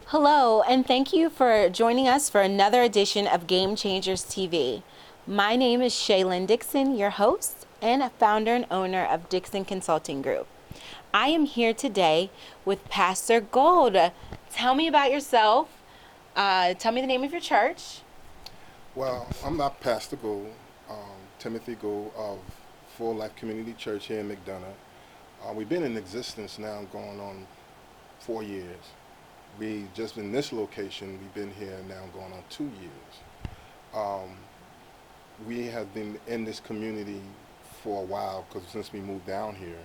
Hello, and thank you for joining us for another edition of Game Changers TV. My name is Shay, Dixon, your host and a founder and owner of Dixon Consulting Group. I am here today with Pastor Gould. Tell me about yourself. Tell me the name of your church. Well, I'm not Pastor Gould, Timothy Gould of Full Life Community Church here in McDonough. We've been in existence now going on 4 years. We just in this location, we've been here now going on 2 years. Um, we have been in this community for a while because since we moved down here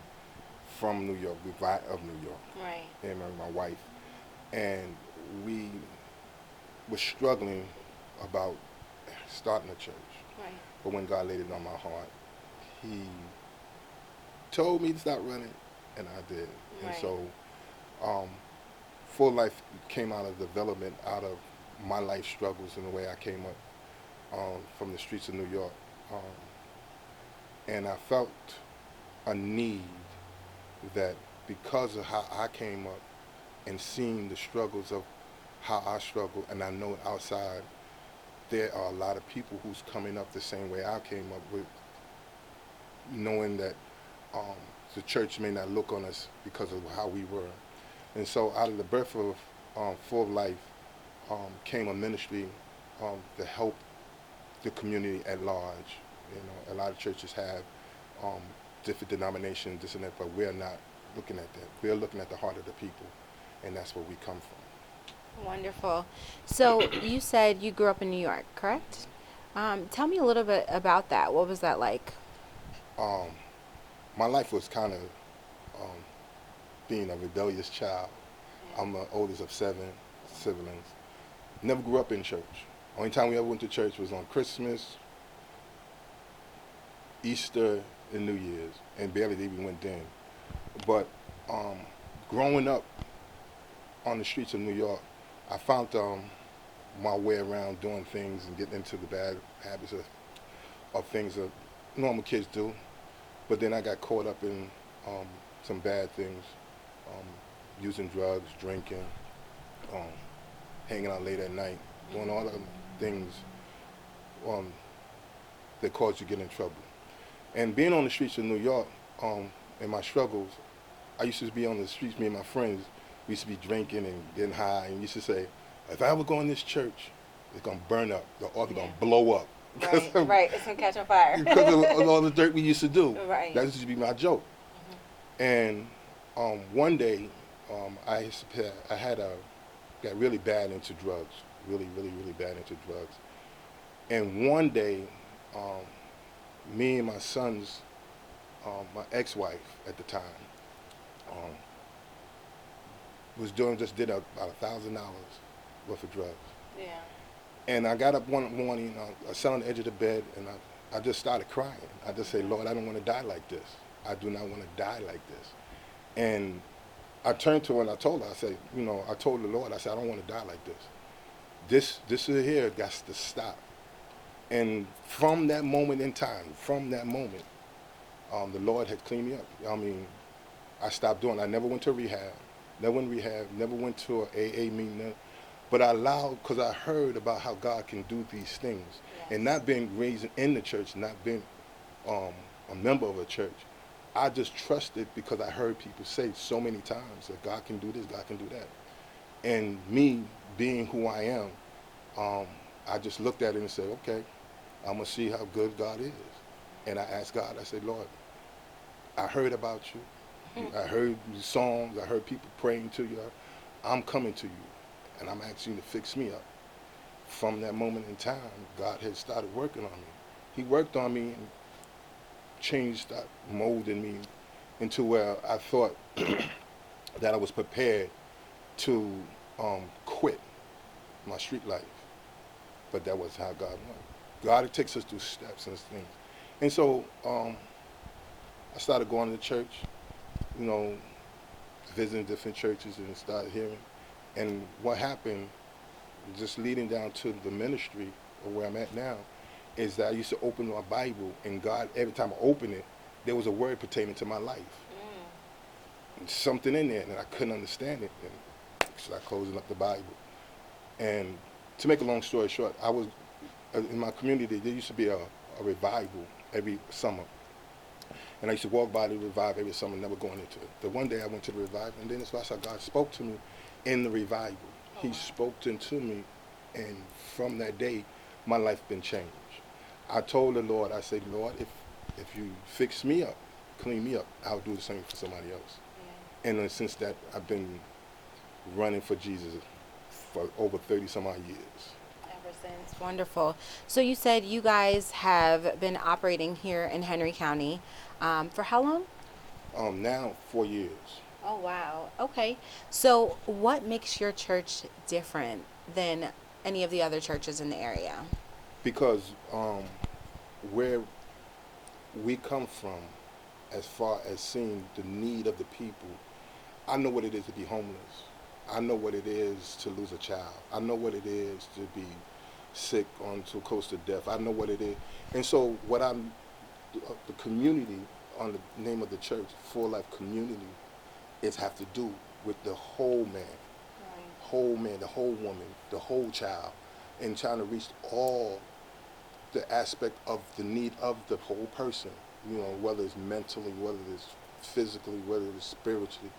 from New York, we fly of New York, Right. and my wife, and we were struggling about starting a church. Right. But when God laid it on my heart, He told me to start running, and I did. And Right. so, Full Life came out of development, out of my life struggles and the way I came up from the streets of New York. And I felt a need that because of how I came up and seeing the struggles of how I struggle, and I know outside there are a lot of people who's coming up the same way I came up with, knowing that the church may not look on us because of how we were. And so out of the birth of Full Life came a ministry to help the community at large. You know, a lot of churches have different denominations, this and that, but we're not looking at that. We're looking at the heart of the people, and that's where we come from. Wonderful. So you said you grew up in New York, correct? Tell me a little bit about that. What was that like? Um, my life was kind of being a rebellious child. I'm the oldest of 7 siblings. Never grew up in church. Only time we ever went to church was on Christmas, Easter, and New Year's, and barely even went then. But growing up on the streets of New York, I found my way around doing things and getting into the bad habits of things that normal kids do. But then I got caught up in some bad things, using drugs, drinking, hanging out late at night, doing all the things that cause you to get in trouble. And being on the streets of New York, in my struggles, I used to be on the streets, me and my friends, we used to be drinking and getting high, and used to say, if I ever go in this church, it's going to burn up, the altar going to blow up. Right, right. It's gonna catch on fire. Because of all the dirt we used to do. Right. That used to be my joke. And one day, got really bad into drugs, really bad into drugs. And one day, me and my son's, my ex-wife at the time, did about $1,000 worth of drugs. Yeah. And I got up one morning, I sat on the edge of the bed, and I just started crying. I just said, Lord, I don't want to die like this. I do not want to die like this. And I turned to her and I told her, I said, I told the Lord, I said, I don't want to die like this. This is here got to stop. And from that moment in time, the Lord had cleaned me up. I mean, I stopped doing it. I never went to rehab, never went to an AA meeting. But I allowed, because I heard about how God can do these things. Yes. And not being raised in the church, not being a member of a church, I just trusted because I heard people say so many times that God can do this, God can do that. And me being who I am, I just looked at it and said, okay, I'm going to see how good God is. And I asked God, I said, Lord, I heard about you. I heard the songs, I heard people praying to you. I'm coming to you. And I'm asking you to fix me up. From that moment in time, God had started working on me. He worked on me and changed, molding me into where I thought that I was prepared to quit my street life. But that wasn't how God wanted. God takes us through steps and things. And so I started going to church, visiting different churches and started hearing. And what happened, just leading down to the ministry or where I'm at now, is that I used to open my Bible, and God, every time I opened it, there was a word pertaining to my life. And something in there, and I couldn't understand it. And start closing up the Bible. And to make a long story short, I was in my community. There used to be a revival every summer, and I used to walk by the revival every summer, never going into it. The one day I went to the revival, and then that's why God spoke to me in the revival. He spoke into me, and from that day, my life been changed. I told the Lord, I said, Lord, if you fix me up, clean me up, I'll do the same for somebody else. Yeah. And since that, I've been running for Jesus for over 30 some odd years. Ever since. Wonderful. So you said you guys have been operating here in Henry County for how long? Now 4 years. Oh, wow. Okay. So what makes your church different than any of the other churches in the area? Because where we come from, as far as seeing the need of the people, I know what it is to be homeless. I know what it is to lose a child. I know what it is to be sick on to close to death. I know what it is. And so what the community, on the name of the church, Full Life Community, is have to do with the whole man, the whole woman, the whole child, and trying to reach all the aspect of the need of the whole person, whether it's mentally, whether it's physically, whether it's spiritually,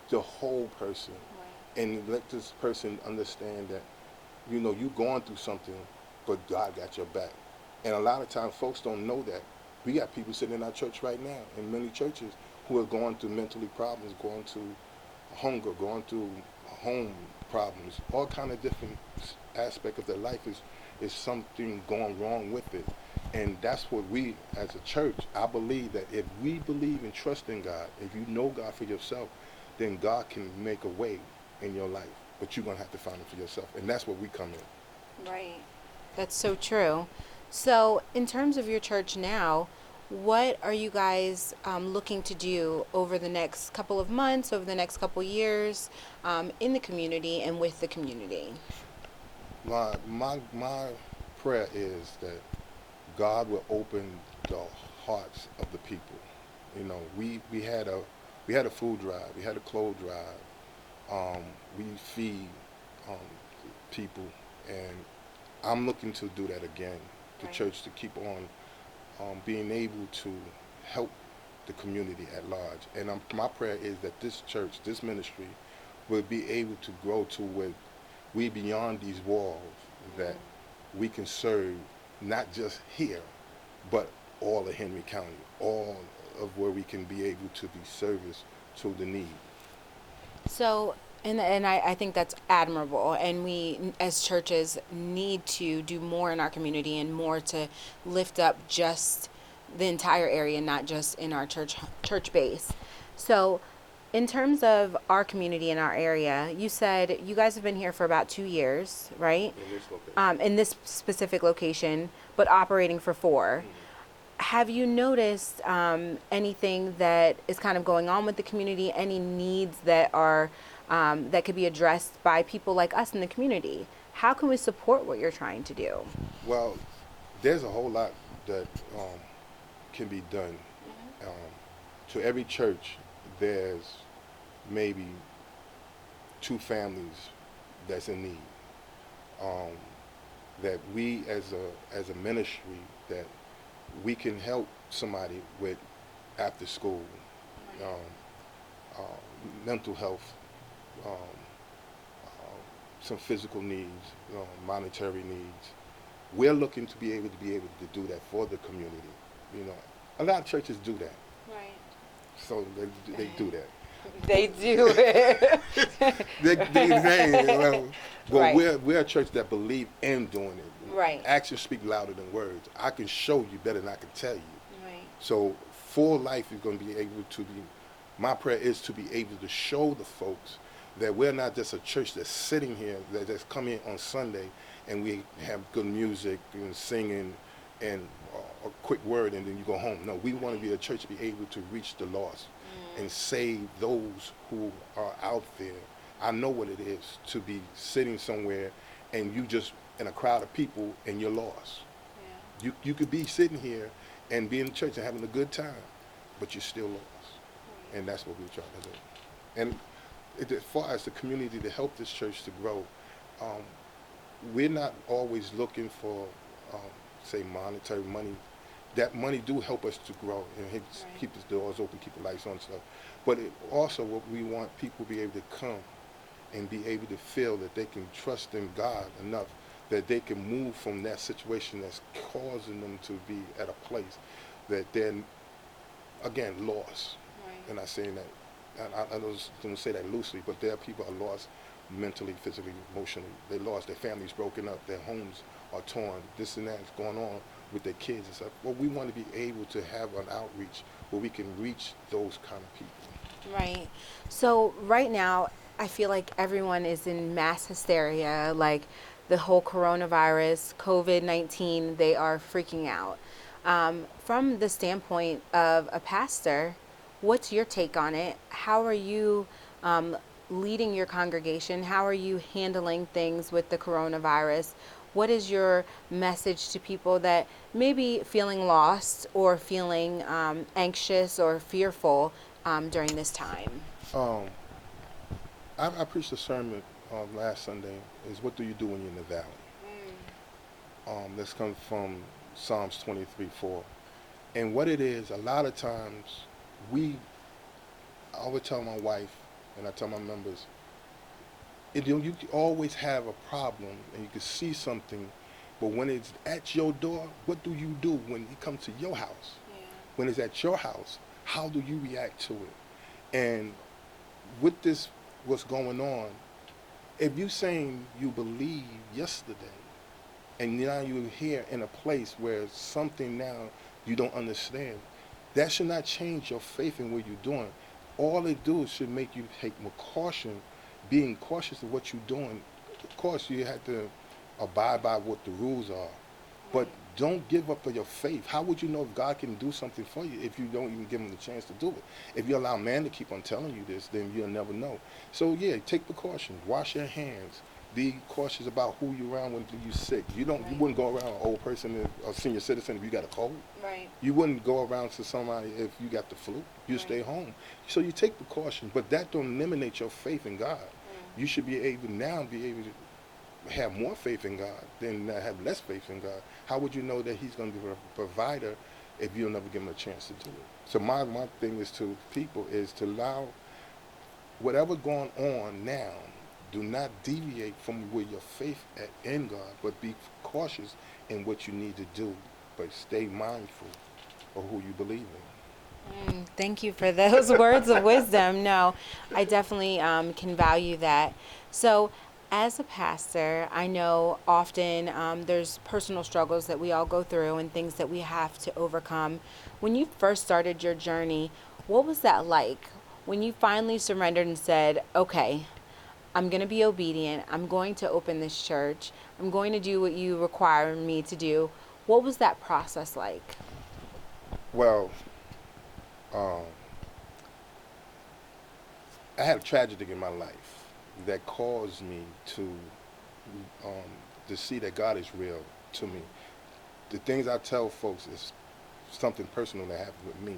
the whole person. Right. And let this person understand that, you're going through something, but God got your back. And a lot of times folks don't know that. We got people sitting in our church right now, in many churches, who are going through mentally problems, going through hunger, going through home problems, all kind of different aspects of their life is something going wrong with it. And that's what we, as a church, I believe that if we believe and trust in God, if you know God for yourself, then God can make a way in your life. But you're going to have to find it for yourself. And that's where we come in. Right. That's so true. So in terms of your church now, what are you guys looking to do over the next couple of months, over the next couple years in the community and with the community? My prayer is that God will open the hearts of the people. We had a food drive, we had a clothes drive. We feed people, and I'm looking to do that again. The church to keep on being able to help the community at large. And my prayer is that this church, this ministry, will be able to grow to where we beyond these walls, that we can serve not just here, but all of Henry County, all of where we can be able to be service to the need. So, and I think that's admirable, and we as churches need to do more in our community and more to lift up just the entire area, not just in our church base. So in terms of our community in our area, you said you guys have been here for about 2 years, right? In this location. In this specific location, but operating for 4. Mm-hmm. Have you noticed anything that is kind of going on with the community, any needs that are that could be addressed by people like us in the community? How can we support what you're trying to do? Well, there's a whole lot that can be done. To every church, there's maybe 2 families that's in need. That we as a ministry, that we can help somebody with after school, mental health, some physical needs, monetary needs. We're looking to be able to do that for the community. A lot of churches do that. Right. So they do that. They do it. But Right. we're a church that believe in doing it. Right. Actions speak louder than words. I can show you better than I can tell you. Right. So Full Life is going to be able to be, my prayer is to be able to show the folks that we're not just a church that's sitting here, that just come in on Sunday and we have good music and singing and a quick word and then you go home. No, we want to be a church to be able to reach the lost and save those who are out there. I know what it is to be sitting somewhere and you just in a crowd of people and you're lost. Yeah. You could be sitting here and be in the church and having a good time, but you're still lost. And that's what we try to do. And as far as the community to help this church to grow, um, we're not always looking for, um, say, monetary money. That money do help us to grow and keep the doors open, keep the lights on and stuff. But it also, what we want people to be able to come and be able to feel that they can trust in God enough that they can move from that situation that's causing them to be at a place that they're, again, lost. Right. And I'm saying that, and I don't say that loosely, but there are people who are lost mentally, physically, emotionally. They lost, their families broken up, their homes are torn, this and that's going on with their kids and stuff. Well, we want to be able to have an outreach where we can reach those kind of people. Right. So right now, I feel like everyone is in mass hysteria, like the whole coronavirus, COVID-19, they are freaking out. From the standpoint of a pastor, what's your take on it? How are you leading your congregation? How are you handling things with the coronavirus? What is your message to people that may be feeling lost or feeling anxious or fearful during this time? Um, I preached a sermon last Sunday, is what do you do when you're in the valley? This comes from Psalms 23:4. And what it is, a lot of times, I always tell my wife, and I tell my members, you can always have a problem, and you can see something, but when it's at your door, what do you do when it comes to your house? Yeah. When it's at your house, how do you react to it? And with this, what's going on, if you're saying you believe yesterday, and now you're here in a place where something now you don't understand, that should not change your faith in what you're doing. All it do should make you take more caution, being cautious of what you're doing. Of course, you have to abide by what the rules are, but don't give up on your faith. How would you know if God can do something for you if you don't even give him the chance to do it? If you allow man to keep on telling you this, then you'll never know. So yeah, take precautions. Wash your hands. Be cautious about who you're around when you're sick. You wouldn't go around an old person, a senior citizen, if you got a cold. Right. You wouldn't go around to somebody if you got the flu. You stay home. So you take precautions, but that don't eliminate your faith in God. You should be able to have more faith in God than have less faith in God. How would you know that he's going to be a provider if you'll never give him a chance to do it? So my thing is to people is to allow whatever going on now, do not deviate from where your faith at in God, but be cautious in what you need to do, but stay mindful of who you believe in. Thank you for those words of wisdom. No, I definitely can value that. So, as a pastor, I know often there's personal struggles that we all go through and things that we have to overcome. When you first started your journey, what was that like? When you finally surrendered and said, okay, I'm going to be obedient. I'm going to open this church. I'm going to do what you require me to do. What was that process like? Well, I had a tragedy in my life that caused me to see that God is real to me. The things I tell folks is something personal that happened with me,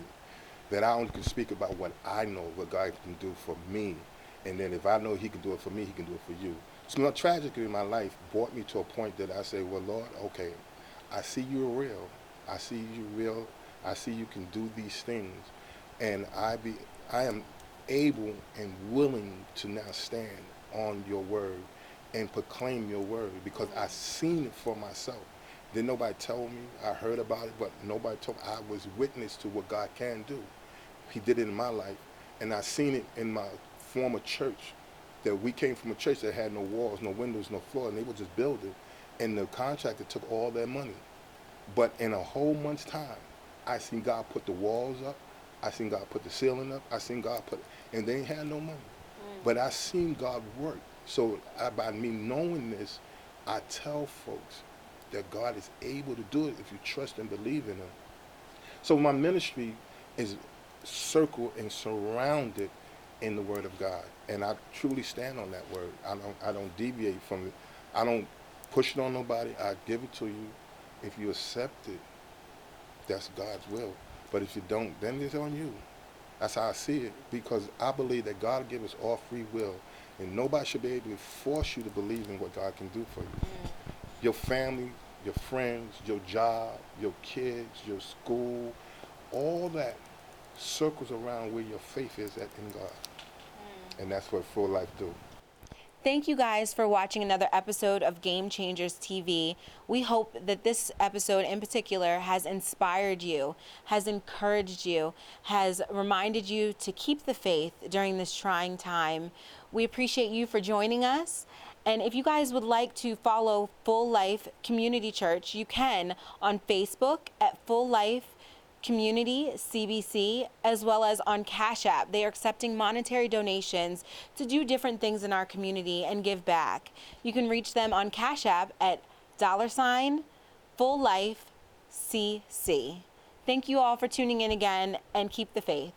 that I only can speak about what I know, what God can do for me. And then if I know he can do it for me, he can do it for you. So my tragedy in my life brought me to a point that I say, well, Lord, okay, I see you're real. I see you real. I see you can do these things. And I am able and willing to now stand on your word and proclaim your word because I've seen it for myself. Didn't nobody tell me. I heard about it, but nobody told me. I was witness to what God can do. He did it in my life. And I seen it in my former church, that we came from a church that had no walls, no windows, no floor, and they were just building. And the contractor took all their money. But in a whole month's time, I seen God put the walls up. I seen God put the ceiling up. I seen God and they ain't had no money. But I seen God work. So by me knowing this, I tell folks that God is able to do it if you trust and believe in him. So my ministry is circled and surrounded in the word of God. And I truly stand on that word. I don't deviate from it. I don't push it on nobody. I give it to you. If you accept it, that's God's will. But if you don't, then it's on you. That's how I see it, because I believe that God gives us all free will, and nobody should be able to force you to believe in what God can do for you. Your family, your friends, your job, your kids, your school, all that circles around where your faith is at in God. And that's what Full Life do. Thank you guys for watching another episode of Game Changers TV. We hope that this episode in particular has inspired you, has encouraged you, has reminded you to keep the faith during this trying time. We appreciate you for joining us. And if you guys would like to follow Full Life Community Church, you can on Facebook at Full Life Community CBC, as well as on Cash App. They are accepting monetary donations to do different things in our community and give back. You can reach them on Cash App at $Full Life CC. Thank you all for tuning in again, and keep the faith.